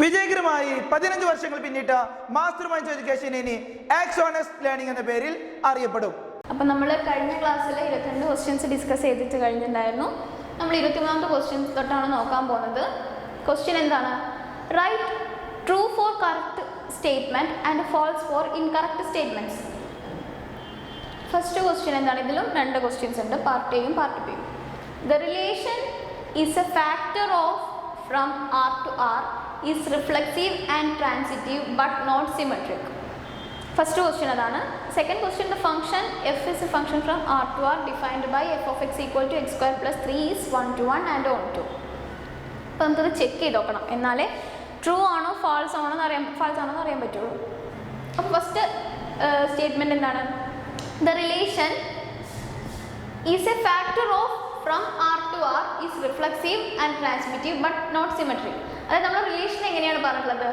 വിജയകരമായി 15 വർഷങ്ങൾ പിന്നിട്ട മാസ്റ്റർ മൈൻഡ് എഡ്യൂക്കേഷൻ ഇനി ആക്സോണസ്റ്റ് ലേണിംഗ് എന്ന പേരിൽ അറിയപ്പെടും. അപ്പോൾ നമ്മൾ കഴിഞ്ഞ ക്ലാസ്സിൽ 22 ക്വസ്റ്റ്യൻസ് ഡിസ്കസ് ചെയ്തിട്ട് കഴിഞ്ഞിട്ടുണ്ടായിരുന്നു. നമ്മൾ 23ാമത്തെ ക്വസ്റ്റ്യൻസ് തൊട്ടാണ് നോക്കാൻ പോകുന്നത്. ക്വസ്റ്റ്യൻ എന്താണ്? Right true for correct statement and false for incorrect statements. First question എന്താണ്? ഇതിലും 2 ക്വസ്റ്റ്യൻസ് ഉണ്ട്, പാർട്ട് എയും പാർട്ട് ബിയും. The relation is a factor of from R to R is reflexive and transitive but not symmetric. First question adana. Second question, the function f is a function from r to r defined by f of x equal to x square plus 3 is 1 to 1 and on to. അപ്പോൾ നമുക്കത് check ചെയ്ത് നോക്കണം, എന്നാലേ true ആണോ false ആണോ എന്ന് അറിയാൻ പറ്റുള്ളൂ. അപ്പോൾ ഫസ്റ്റ് സ്റ്റേറ്റ്മെൻറ്റ് എന്താണ്? The relation is a factor of from R to R is reflexive and transitive but not symmetric. അതായത് നമ്മൾ റിലേഷൻ എങ്ങനെയാണ് പറഞ്ഞിട്ടുള്ളത്?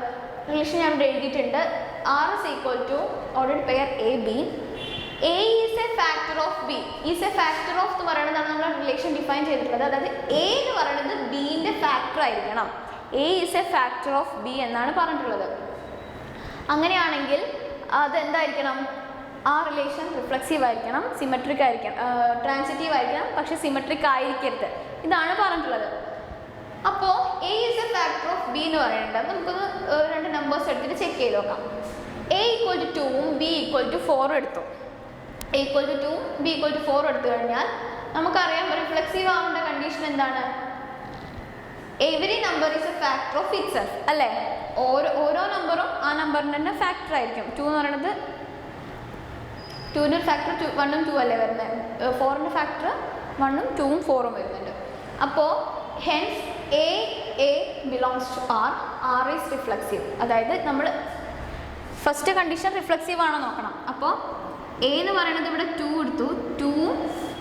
റിലേഷൻ ഞാൻ ഇവിടെ എഴുതിയിട്ടുണ്ട്. R is equal to ordered pair A B. A is a factor of B. Is a factor of എന്ന് പറയുന്നതാണ് നമ്മൾ റിലേഷൻ ഡിഫൈൻ ചെയ്തിട്ടുള്ളത്. അതായത് എ എന്ന് പറയുന്നത് ബിൻ്റെ ഫാക്ടർ ആയിരിക്കണം. A is a factor of B എന്നാണ് പറഞ്ഞിട്ടുള്ളത്. അങ്ങനെയാണെങ്കിൽ അത് എന്തായിരിക്കണം? ആ റിലേഷൻ റിഫ്ലെക്സീവ് ആയിരിക്കണം, സിമെട്രിക് ആയിരിക്കണം, ട്രാൻസിറ്റീവ് ആയിരിക്കണം, പക്ഷേ സിമെട്രിക് ആയിരിക്കരുത്. ഇതാണ് പറഞ്ഞിട്ടുള്ളത്. അപ്പോൾ A is a factor of B എന്ന് പറയുന്നത് നമുക്കൊന്ന് 2 നമ്പേഴ്സ് എടുത്തിട്ട് ചെക്ക് ചെയ്ത് നോക്കാം. എ ഈക്വൽ ടു 2ഉം ബി ഈക്വൽ ടു 4 എടുത്തു. A equal to 2, B equal to 4 എടുത്തു കഴിഞ്ഞാൽ നമുക്കറിയാം റിഫ്ലെക്സീവ് ആവേണ്ട കണ്ടീഷൻ എന്താണ്? Every number is a factor of it self അല്ലേ? ഓരോ നമ്പറും ആ നമ്പറിൻ്റെ തന്നെ ഫാക്ടർ ആയിരിക്കും. 2 എന്ന് പറയുന്നത് 2ൻ്റെ ഒരു ഫാക്ടർ 1ഉം 2 അല്ലേ വരുന്നത്. 4ൻ്റെ ഫാക്ടർ 1ഉം 2ഉം 4ഉം വരുന്നുണ്ട്. അപ്പോൾ hence A belongs to R, R is reflexive. അതായത് നമ്മൾ ഫസ്റ്റ് കണ്ടീഷൻ റിഫ്ലെക്സീവ് ആണോ നോക്കണം. അപ്പോൾ എ എന്ന് പറയുന്നത് ഇവിടെ 2 എടുത്തു.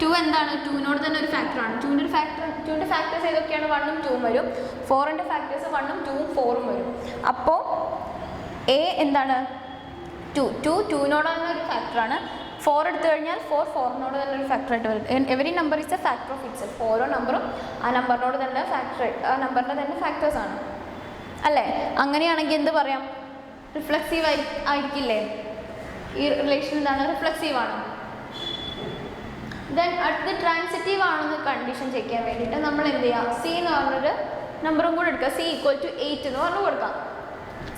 2 എന്താണ്? 2നോട് തന്നെ ഒരു ഫാക്ടറാണ്. 2ൻ്റെ ഫാക്ടേഴ്സ് ഏതൊക്കെയാണ്? 1ഉം 2ഉം വരും. 4ൻ്റെ ഫാക്ടേഴ്സ് 1ഉം 2ഉം 4ഉം വരും. അപ്പോൾ എ എന്താണ്? 2നോട് തന്നെ ഒരു ഫാക്ടറാണ്. 4 എടുത്തു കഴിഞ്ഞാൽ 4നോട് തന്നെ ഒരു ഫാക്ടറായിട്ട് വരും. Every number is a factor of it self. ഓരോ നമ്പറും ആ നമ്പറിനോട് തന്നെ ആ നമ്പറിൻ്റെ തന്നെ ഫാക്ടേഴ്സാണ് അല്ലേ? അങ്ങനെയാണെങ്കിൽ എന്ത് പറയാം? റിഫ്ലെക്സീവ് ആയിരിക്കില്ലേ? ഈ റിലേഷൻ എന്താണ്? റിഫ്ലെക്സീവ് ആണ്. ദെൻ അടുത്ത് ട്രാൻസിറ്റീവ് ആണെന്ന് കണ്ടീഷൻ ചെക്ക് ചെയ്യാൻ വേണ്ടിയിട്ട് നമ്മൾ എന്ത് ചെയ്യുക? സി എന്ന് പറഞ്ഞൊരു നമ്പറും കൂടെ എടുക്കുക. സി ഈക്വൽ ടു 8 എന്ന് പറഞ്ഞു കൊടുക്കാം.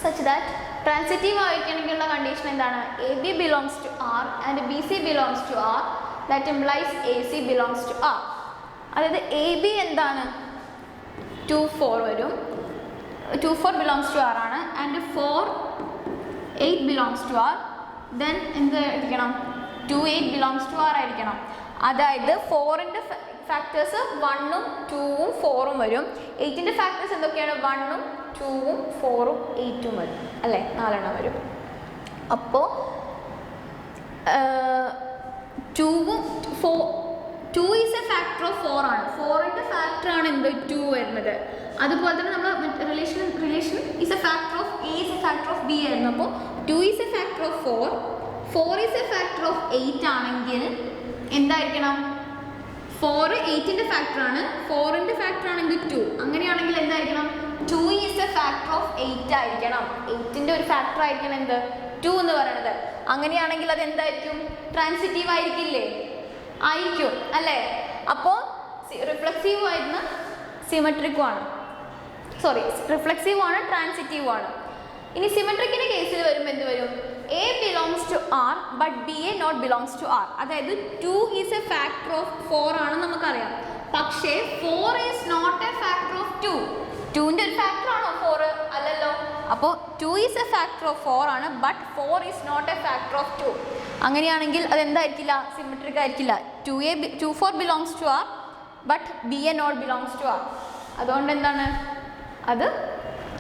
സച്ച് ദാറ്റ് ട്രാൻസിറ്റീവ് ആയിരിക്കണമെങ്കിലുള്ള കണ്ടീഷൻ എന്താണ്? A B belongs to R and B C belongs to R. That implies A C belongs to R. അതായത് എ ബി എന്താണ്? 2 4 വരും. 2 4 ബിലോങ്സ് ടു ആർ ആണ്. And 4 8 belongs to R. Then എന്ത് ആയിരിക്കണം? 2 8 belongs to R ആയിരിക്കണം. അതായത് 4ൻ്റെ factors 1ഉം 2ഉം 4ഉം വരും. 8ൻ്റെ factors എന്തൊക്കെയാണ്? 1ഉം 2ഉം 4ഉം 8ഉം വരും അല്ലേ? 4 എണ്ണം വരും. അപ്പോൾ 2 ഈസ് എ ഫാക്ടർ ഓഫ് 4 ആണ്. 4ൻ്റെ ഫാക്ടറാണ് എന്ത്? 2 വരുന്നത്. അതുപോലെ തന്നെ നമ്മൾ relation is a factor of A is a factor of B ആയിരുന്നു. അപ്പോൾ 2 is a factor of 4 is a factor of 8 ആണെങ്കിൽ എന്തായിരിക്കണം? 4 8ൻ്റെ ഫാക്ടറാണ്. 4ൻ്റെ ഫാക്ടർ ആണെങ്കിൽ 2. അങ്ങനെയാണെങ്കിൽ എന്തായിരിക്കണം? 2 ഈസ് എ ഫാക്ടർ ഓഫ് 8 ആയിരിക്കണം. 8ൻ്റെ ഒരു ഫാക്ടർ ആയിരിക്കണം എന്ത്? 2 എന്ന് പറയുന്നത്. അങ്ങനെയാണെങ്കിൽ അത് എന്തായിരിക്കും? ട്രാൻസിറ്റീവ് ആയിരിക്കില്ലേ? ആയിരിക്കും അല്ലേ? അപ്പോൾ റിഫ്ലെക്സീവ് ആയിരുന്ന സിമെട്രിക്കും ആണ്. റിഫ്ലെക്സീവ് ആണ്, ട്രാൻസിറ്റീവ് ആണ്. ഇനി സിമെട്രിക്കിൻ്റെ കേസിൽ വരുമ്പോൾ എന്ത് വരും? A belongs to R but B A not belongs to R. അതായത് 2 ഈസ് എ ഫാക്ടർ ഓഫ് 4 ആണെന്ന് നമുക്കറിയാം. പക്ഷേ 4 is not a factor of 2. 2ൻ്റെ ഒരു ഫാക്ടർ ആണോ 4? അല്ലല്ലോ. അപ്പോൾ 2 ഈസ് എ ഫാക്ടർ ഓഫ് 4 ആണ്, but 4 is not a factor of 2. അങ്ങനെയാണെങ്കിൽ അതെന്തായിരിക്കില്ല? സിമെട്രിക് ആയിരിക്കില്ല. 2 4 belongs to R but B A not belongs to R. അതുകൊണ്ട് എന്താണ് അത്?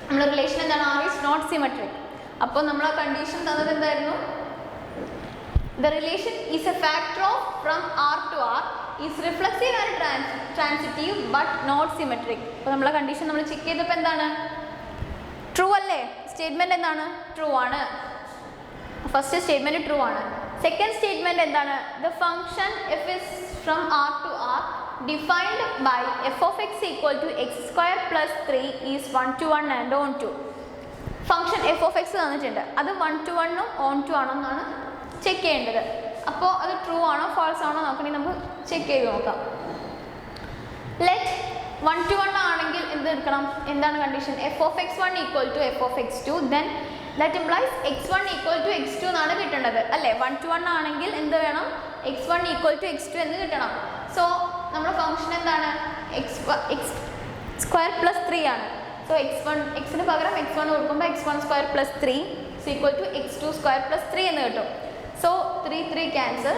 നമ്മുടെ റിലേഷൻ എന്താണ്? R is not symmetric. അപ്പോൾ നമ്മൾ ആ കണ്ടീഷൻ തന്നത് എന്തായിരുന്നു? The relation is a factor of from R to R is reflexive and transitive but not symmetric. അപ്പോൾ നമ്മളെ കണ്ടീഷൻ നമ്മൾ ചെക്ക് ചെയ്തപ്പോൾ എന്താണ്? ട്രൂ അല്ലേ? സ്റ്റേറ്റ്മെൻറ്റ് എന്താണ്? ട്രൂ ആണ്. ഫസ്റ്റ് സ്റ്റേറ്റ്മെൻറ്റ് ട്രൂ ആണ്. സെക്കൻഡ് സ്റ്റേറ്റ്മെൻറ്റ് എന്താണ്? The function F is from R to R defined by f of x equal to x square plus 3 is 1 to 1 and on to. Function F of X തന്നിട്ടുണ്ട്, അത് 1 to 1 on to ആണോ എന്നാണ് check ചെയ്യേണ്ടത്. അപ്പോൾ അത് true ആണോ false ആണോ നോക്കണമെങ്കിൽ നമുക്ക് ചെക്ക് ചെയ്ത് നോക്കാം. ലെറ്റ് 1 to 1 ആണെങ്കിൽ എന്ത് എടുക്കണം, എന്താണ് condition, F of X 1 equal to F of X 2, then that implies x1 equal to x2 എന്നാണ് കിട്ടേണ്ടത് അല്ലേ. 1 to 1 ആണെങ്കിൽ എന്ത് വേണം, x1 ഈക്വൽ ടു x2 എന്ന് കിട്ടണം. സോ നമ്മുടെ ഫംഗ്ഷൻ എന്താണ്, x സ്ക്വയർ പ്ലസ് 3 ആണ്. സോ എക്സിന് പകരം x1 കൊടുക്കുമ്പോൾ x1 square plus 3 equal to x2 square plus 3 എന്ന് കിട്ടും. So 3 cancel,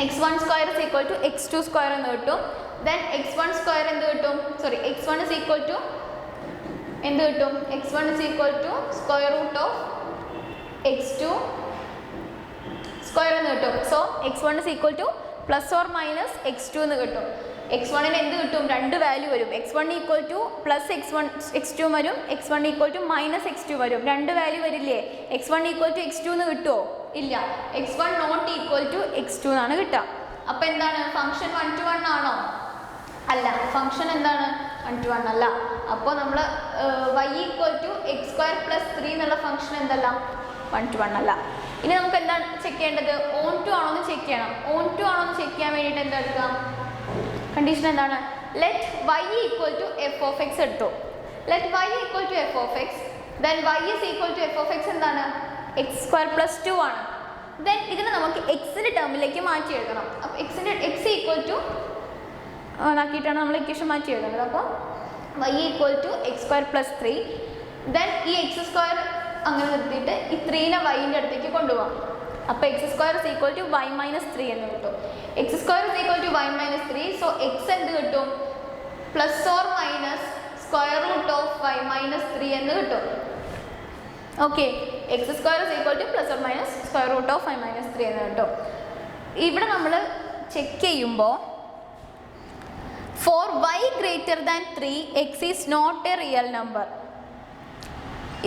x1 square is equal to x2 square എന്ന് കിട്ടും. ദെൻ x1 സ്ക്വയർ എന്ത് കിട്ടും, sorry x1 is equal to എന്ത് കിട്ടും, x1 is equal to square root of x2 square എന്ന് കിട്ടും. So x1 is equal to plus or minus x2 എന്ന് കിട്ടും. x1ന് എന്ത് കിട്ടും, രണ്ട് വാല്യൂ വരും. x1 equal to plus x2 വരും, x1 equal to minus x2 വരും. രണ്ട് വാല്യൂ വരില്ലേ, x1 ഈക്വൽ ടു x2 എന്ന് കിട്ടുമോ, ഇല്ല. x1 not equal to x2 എന്നാണ് കിട്ടുക. അപ്പോൾ എന്താണ് ഫംഗ്ഷൻ 1 to 1 ആണോ, അല്ല. ഫംഗ്ഷൻ എന്താണ് 1 to 1 അല്ല. അപ്പോൾ നമ്മൾ y equal to X square plus 3 എന്നുള്ള ഫംഗ്ഷൻ എന്തല്ല 1 to 1 അല്ല. ഇനി നമുക്ക് എന്താണ് ചെക്ക് ചെയ്യേണ്ടത്, ഓൺ ടു ആണോ എന്ന് ചെക്ക് ചെയ്യണം. ഓൺ ടു ആണോ എന്ന് ചെക്ക് ചെയ്യാൻ വേണ്ടിയിട്ട് എന്താ എടുക്കാം, കണ്ടീഷൻ എന്താണ്, let y equal to F of X എടുത്തു. Let y equal to F of X, then y is equal to F of X എന്താണ് എക്സ് സ്ക്വയർ പ്ലസ് 2 ആണ്. ദെൻ ഇതിനെ നമുക്ക് എക്സിൻ്റെ ടേമിലേക്ക് മാറ്റി എഴുതണം. അപ്പോൾ എക്സ് ഈക്വൽ ടു ആക്കിയിട്ടാണ് നമ്മൾ ഇക്വേഷൻ മാറ്റി എഴുതുന്നത്. അപ്പോൾ y equal to X square plus 3, then ഈ എക്സ് സ്ക്വയർ അങ്ങനെ നിർത്തിയിട്ട് ഈ 3നെ വൈൻ്റെ അടുത്തേക്ക് കൊണ്ടുപോകാം. അപ്പോൾ X square is equal to Y minus 3 എന്ന് കിട്ടും. X square is equal to Y minus 3, so X എന്ത് കിട്ടും, plus or minus square root of Y minus 3 എന്ന് കിട്ടും. Okay, X square is equal to plus or minus square root of Y minus 3 എന്ന് കിട്ടും. ഇവിടെ നമ്മൾ check ചെയ്യുമ്പോൾ for Y greater than 3 X is not a real number.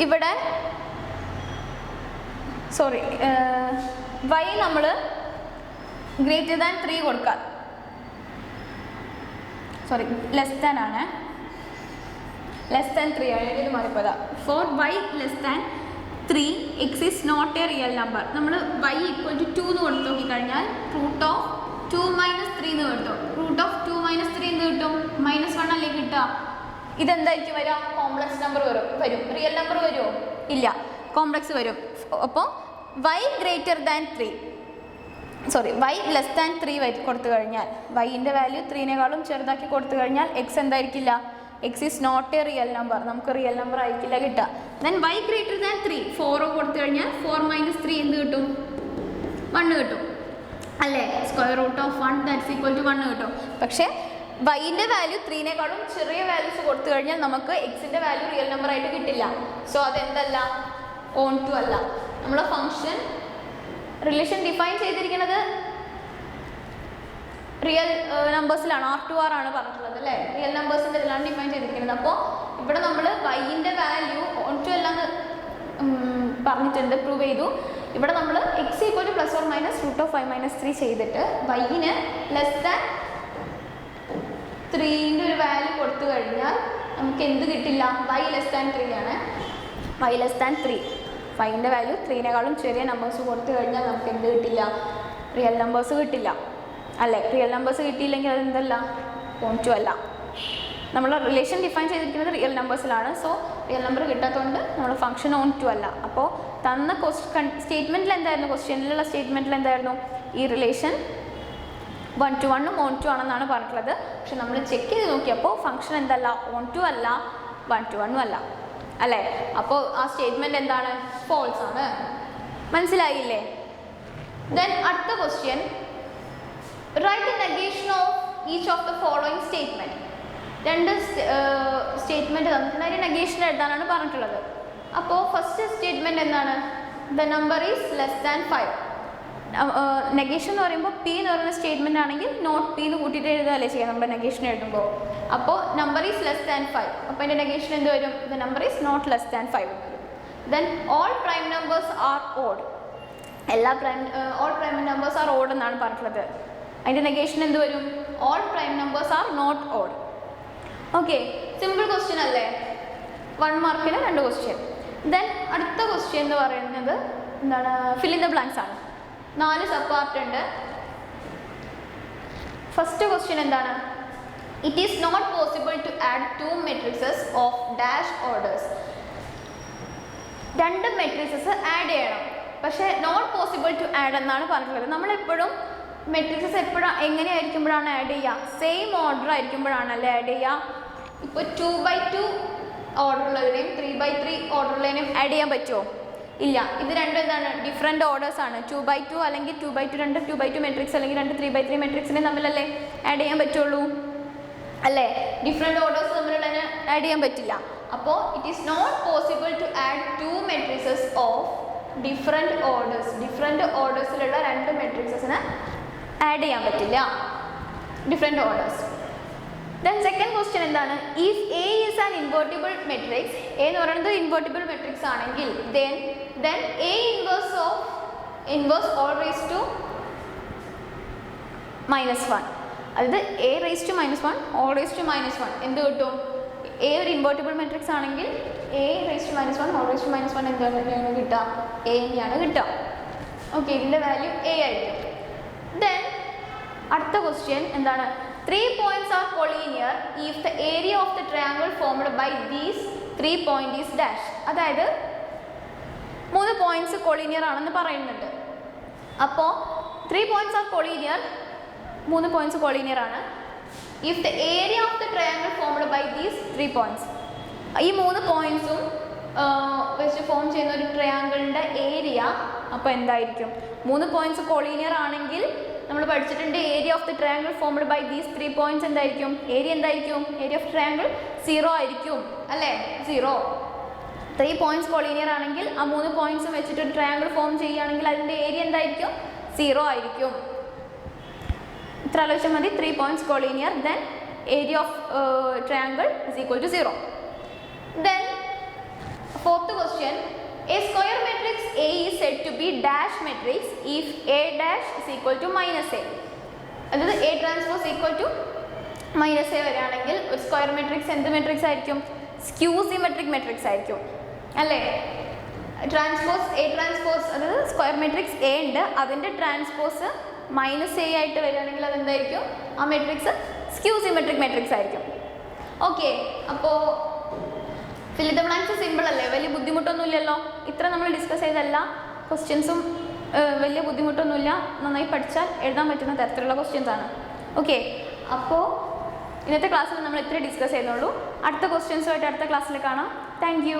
ഇവിടെ sorry Y നമ്മൾ greater than 3 കൊടുക്കുക, സോറി ലെസ് ദാൻ ആണ്, less than 3 ആണ്, ഇത് മാറിപ്പോയതാ. For Y less than 3 X is not a real number. നമ്മൾ വൈ ഈക്വൽ ടു 2 എന്ന് കൊടുത്ത് നോക്കിക്കഴിഞ്ഞാൽ റൂട്ട് ഓഫ് 2 മൈനസ് 3 എന്ന് കിട്ടും. റൂട്ട് ഓഫ് 2 മൈനസ് 3 എന്ന് കിട്ടും, -1 അല്ലേ കിട്ടുക. ഇതെന്തായിരിക്കും വരിക, കോംപ്ലക്സ് നമ്പർ വരും. റിയൽ നമ്പർ വരുമോ, ഇല്ല, കോംപ്ലക്സ് വരും. അപ്പോൾ Y greater than 3, sorry Y less than 3 കൊടുത്തു കഴിഞ്ഞാൽ, വൈൻ്റെ വാല്യൂ 3നേക്കാളും ചെറുതാക്കി കൊടുത്തു കഴിഞ്ഞാൽ എക്സ് എന്തായിരിക്കില്ല, X is not a real number, നമുക്ക് റിയൽ നമ്പർ ആയിരിക്കില്ല കിട്ടുക. ദെൻ വൈ ഗ്രേറ്റർ ദാൻ 3 4 കൊടുത്തു കഴിഞ്ഞാൽ 4 മൈനസ് 3 എന്ത് കിട്ടും, 1 കിട്ടും അല്ലേ. Square root of 1 that's equal to 1 കിട്ടും. പക്ഷേ വൈൻ്റെ വാല്യൂ 3നേക്കാളും ചെറിയ വാല്യൂസ് കൊടുത്തു കഴിഞ്ഞാൽ നമുക്ക് എക്സിൻ്റെ വാല്യൂ റിയൽ നമ്പർ ആയിട്ട് കിട്ടില്ല. സോ അതെന്തല്ല, ഓൺ ടു അല്ല. നമ്മളെ ഫംഗ്ഷൻ റിലേഷൻ ഡിഫൈൻ ചെയ്തിരിക്കുന്നത് റിയൽ നമ്പേഴ്സിലാണ്, R2R ആണ് പറഞ്ഞിട്ടുള്ളത് അല്ലേ, റിയൽ നമ്പേഴ്സിൻ്റെ ഇതിലാണ് ഡിഫൈൻ ചെയ്തിരിക്കുന്നത്. അപ്പോൾ ഇവിടെ നമ്മൾ വൈൻ്റെ വാല്യൂ ഓൺ ടു അല്ലാന്ന് പറഞ്ഞിട്ടുണ്ട്, പ്രൂവ് ചെയ്തു. ഇവിടെ നമ്മൾ X equal to plus or minus root of 5 minus 3 ചെയ്തിട്ട് വൈന് ലെസ് ദാൻ 3ൻ്റെ ഒരു വാല്യൂ കൊടുത്തു കഴിഞ്ഞാൽ നമുക്ക് എന്ത് കിട്ടില്ല, വൈ ലെസ് ദാൻ 3 ആണ്. വൈ ലെസ് ദാൻ 3, വൈൻ്റെ വാല്യൂ 3നേക്കാളും ചെറിയ നമ്പേഴ്സ് കൊടുത്തു കഴിഞ്ഞാൽ നമുക്ക് എന്ത് കിട്ടില്ല, റിയൽ നമ്പേഴ്സ് കിട്ടില്ല അല്ലേ. റിയൽ നമ്പേഴ്സ് കിട്ടിയില്ലെങ്കിൽ അതെന്തല്ല, ഓൺ ടു അല്ല. നമ്മൾ റിലേഷൻ ഡിഫൈൻ ചെയ്തിരിക്കുന്നത് റിയൽ നമ്പേഴ്സിലാണ്. സോ റിയൽ നമ്പർ കിട്ടാത്തതുകൊണ്ട് നമ്മൾ ഫംഗ്ഷൻ ഓൺ ടു അല്ല. അപ്പോൾ തന്ന സ്റ്റേറ്റ്മെൻറ്റിൽ എന്തായിരുന്നു, ക്വസ്റ്റ്യനിലുള്ള സ്റ്റേറ്റ്മെൻറ്റിൽ എന്തായിരുന്നു, ഈ റിലേഷൻ 1 to 1 ഓൺ ടു ആണെന്നാണ് പറഞ്ഞിട്ടുള്ളത്. പക്ഷെ നമ്മൾ ചെക്ക് ചെയ്ത് നോക്കിയപ്പോൾ ഫംഗ്ഷൻ എന്തല്ല, ഓൺ ടു അല്ല, 1 to 1 അല്ല അല്ലേ. അപ്പോൾ ആ സ്റ്റേറ്റ്മെൻറ്റ് എന്താണ്, ഫോൾസ് ആണ്. മനസ്സിലായില്ലേ? ദെൻ അടുത്ത question, write the negation of each of the following statement. രണ്ട് സ്റ്റേറ്റ്മെൻറ്റ് തന്നിട്ടുണ്ട്, അതിന് നെഗേഷൻ എഴുതാനാണ് പറഞ്ഞിട്ടുള്ളത്. അപ്പോൾ ഫസ്റ്റ് സ്റ്റേറ്റ്മെൻറ്റ് എന്താണ്, the number is less than 5. Negation എന്ന് പറയുമ്പോൾ പി എന്ന് പറയുന്ന സ്റ്റേറ്റ്മെൻ്റ് ആണെങ്കിൽ നോട്ട് പി എന്ന് കൂട്ടിയിട്ട് എഴുതുകയല്ലേ ചെയ്യാം നമ്മൾ നെഗേഷൻ എഴുതുമ്പോൾ. അപ്പോൾ നമ്പർ ഈസ് ലെസ് ദാൻ 5, അപ്പോൾ അതിൻ്റെ നെഗേഷൻ എന്ത് വരും, the number is not less than 5. Then all prime numbers are odd. All prime numbers are odd എന്നാണ് പറഞ്ഞിട്ടുള്ളത്. അതിൻ്റെ നെഗേഷൻ എന്ത് വരും, all prime numbers are not odd. Okay, simple question അല്ലേ, 1 മാർക്കിന് 2 ക്വസ്റ്റ്യൻ. ദെൻ അടുത്ത ക്വസ്റ്റ്യൻ എന്ന് പറയുന്നത് എന്താണ്, ഫിൽ ഇൻ ദ ബ്ലാങ്ക്സ് ആണ്. 4 സബ് പാർട്ട് ഉണ്ട്. ഫസ്റ്റ് ക്വസ്റ്റ്യൻ എന്താണ്, it is not possible to add 2 matrices of dash orders. 2 matrices add ചെയ്യണം, പക്ഷേ നോട്ട് പോസിബിൾ ടു ആഡ് എന്നാണ് പറഞ്ഞിട്ടുള്ളത്. നമ്മളെപ്പോഴും മെട്രിക്സസ് എങ്ങനെയായിരിക്കുമ്പോഴാണ് ആഡ് ചെയ്യുക, സെയിം ഓർഡർ ആയിരിക്കുമ്പോഴാണല്ലേ ആഡ് ചെയ്യുക. ഇപ്പോൾ 2x2 ഓർഡർ ഉള്ളതിനെയും 3x3 ഓർഡർ ഉള്ളതിനെയും ആഡ് ചെയ്യാൻ പറ്റുമോ? ഇല്ല. ഇത് രണ്ടും എന്താണ്, ഡിഫറെൻറ്റ് ഓർഡേഴ്സ് ആണ്. 2x2 അല്ലെങ്കിൽ 2x2 രണ്ട് 2x2 മെട്രിക്സ് അല്ലെങ്കിൽ 2 3x3 മെട്രിക്സിനെ തമ്മിലല്ലേ ആഡ് ചെയ്യാൻ പറ്റുള്ളൂ അല്ലേ? ഡിഫറെൻറ്റ് ഓർഡേഴ്സ് തമ്മിലുള്ളതിനെ ആഡ് ചെയ്യാൻ പറ്റില്ല. അപ്പോൾ it is not possible to add 2 matrices of different orders. Different ഓർഡേഴ്സിലുള്ള 2 മെട്രിക്സസിനെ ആഡ് ചെയ്യാൻ പറ്റില്ല, different orders. Then second question എന്താണ്, if A is an invertible matrix, A എന്ന് പറയുന്നത് ഇൻവേർട്ടിബിൾ മെട്രിക്സ് ആണെങ്കിൽ then A inverse all raised to -1, അതായത് A raised to -1 all raised to -1 എന്ത് കിട്ടും? A ഒരു ഇൻവേർട്ടിബിൾ മെട്രിക്സ് ആണെങ്കിൽ A raised to -1 all raised to -1 എന്താണ് കിട്ടുക? A തന്നെയാണ് കിട്ടുക. ഓക്കെ, ഇതിൻ്റെ വാല്യൂ A ആയിരിക്കും. ദെൻ അടുത്ത ക്വസ്റ്റ്യൻ എന്താണ്, 3 points are collinear if the area of the triangle formed by these 3 points is dash. അതായത് 3 പോയിന്റ്സ് കൊളീനിയർ ആണെന്ന് പറയുന്നുണ്ട്. അപ്പോൾ 3 points are collinear, 3 points collinear ആണ്. If the area of the triangle formed by these 3 points, ഈ 3 പോയിന്റ്സും വെച്ച് form ചെയ്യുന്ന ഒരു ട്രയാങ്കിളിൻ്റെ area അപ്പോൾ എന്തായിരിക്കും? 3 പോയിന്റ്സ് കൊളീനിയർ ആണെങ്കിൽ നമ്മൾ പഠിച്ചിട്ടുണ്ട് area of the triangle formed by these 3 points എന്തായിരിക്കും? ഏരിയ എന്തായിരിക്കും? ഏരിയ ഓഫ് ട്രയാങ്കിൾ 0 ആയിരിക്കും അല്ലേ? 0. 3 പോയിന്റ്സ് കൊളീനിയർ ആണെങ്കിൽ ആ 3 പോയിന്റ്സും വെച്ചിട്ട് ഒരു ട്രയാങ്കിൾ ഫോം ചെയ്യുകയാണെങ്കിൽ അതിൻ്റെ ഏരിയ എന്തായിരിക്കും? 0 ആയിരിക്കും. ഇത്ര ആലോചിച്ചാൽ മതി. 3 points collinear, then area of triangle is equal to 0. Then fourth question, a square matrix A is said to be dash matrix if A dash is equal to -A. അതായത് A transpose equal to -A വരികയാണെങ്കിൽ ഒരു square matrix എന്ത് matrix ആയിരിക്കും? Skew symmetric matrix ആയിരിക്കും അല്ലേ? Transpose A transpose, അതായത് square matrix A ഉണ്ട്, അതിൻ്റെ ട്രാൻസ്പോസ് -A ആയിട്ട് വരികയാണെങ്കിൽ അതെന്തായിരിക്കും? ആ മെട്രിക്സ് സ്ക്യൂ സിമെട്രിക് മെട്രിക്സ് ആയിരിക്കും. ഓക്കെ, അപ്പോൾ fill in the blanks simple അല്ലേ? വലിയ ബുദ്ധിമുട്ടൊന്നുമില്ലല്ലോ. ഇത്ര നമ്മൾ ഡിസ്കസ് ചെയ്ത എല്ലാ ക്വസ്റ്റ്യൻസും വലിയ ബുദ്ധിമുട്ടൊന്നുമില്ല. നന്നായി പഠിച്ചാൽ എഴുതാൻ പറ്റുന്ന തരത്തിലുള്ള ക്വസ്റ്റ്യൻസ് ആണ്. ഓക്കെ, അപ്പോൾ ഇന്നത്തെ ക്ലാസ്സിൽ നമ്മൾ ഇത്രേ ഡിസ്കസ് ചെയ്യുന്നുള്ളൂ. അടുത്ത ക്വസ്റ്റ്യൻസുമായിട്ട് അടുത്ത ക്ലാസ്സിൽ കാണാം. Thank you.